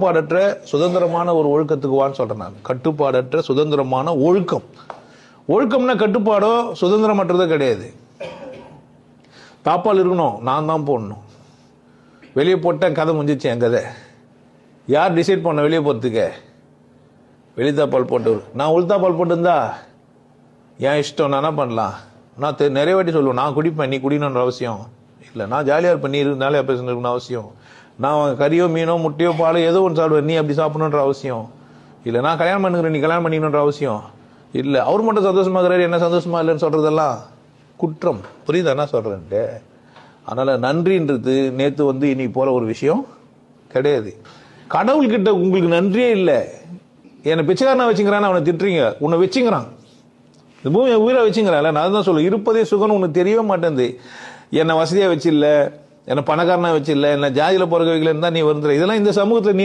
கட்டுப்பாடற்ற சுதந்திரமான ஒரு ஒழுக்கத்துக்கு வான்னு சொல்றேன் நான். கட்டுப்பாடற்ற சுதந்திரமான ஒழுக்கம். ஒழுக்கம்னா கட்டுப்பாடோ சுதந்திரமற்றதோ கிடையாது. தாப்பால் இருக்கணும், நான் தான் போடணும். வெளியே போட்டேன், கதை முடிஞ்சிச்சு. என் கதை யார் டிசைட் பண்ண வெளியே போறதுக்கு? வெளித்தாப்பால் போட்டு நான் உள்தாப்பால் போட்டுருந்தா என் இஷ்டம், நான் என்ன பண்ணலாம்? நான் நிறைய வாட்டி சொல்லுவேன், நான் குடிப்பேன், நீ குடிக்கணுன்ற அவசியம் இல்லை. நான் ஜாலியாக இருப்பேன், நீ இருந்தாலே பேசணுன்னு அவசியம். நான் கறியோ மீனோ முட்டையோ பாலோ ஏதோ ஒன்று சாப்பிடுவேன், நீ அப்படி சாப்பிடணுன்ற அவசியம் இல்லை. நான் கல்யாணம் பண்ணுகிறேன், நீ கல்யாணம் பண்ணிக்கணுன்ற அவசியம் இல்லை. அவர் மட்டும் சந்தோஷமா இருக்கிறாரு, என்ன சந்தோஷமா இல்லைன்னு சொல்றதெல்லாம் குற்றம். புரியுதா என்ன சொல்றேன்ட்டு? அதனால நன்றின்றது நேற்று இன்னைக்கு போல ஒரு விஷயம் கிடையாது. கடவுள்கிட்ட உங்களுக்கு நன்றியே இல்லை. என்னை பிச்சைக்காரனா வச்சுங்கிறான்னு அவனை திட்டுறீங்க, உன்னை வச்சுங்கிறான். இந்த பூமியை உயிரை வச்சுங்கிறான்ல. நான் தான் சொல்லுவேன், இருப்பதே சுகம்னு உனக்கு தெரியவே மாட்டேங்குது. என்னை வசதியாக வச்சு இல்லை, என்னை பணக்காரனா வச்சு இல்லை, என்ன ஜாதியில் பிறக்க வைக்கலன்னு தான் நீ வருந்துற. இதெல்லாம் இந்த சமூகத்தில் நீ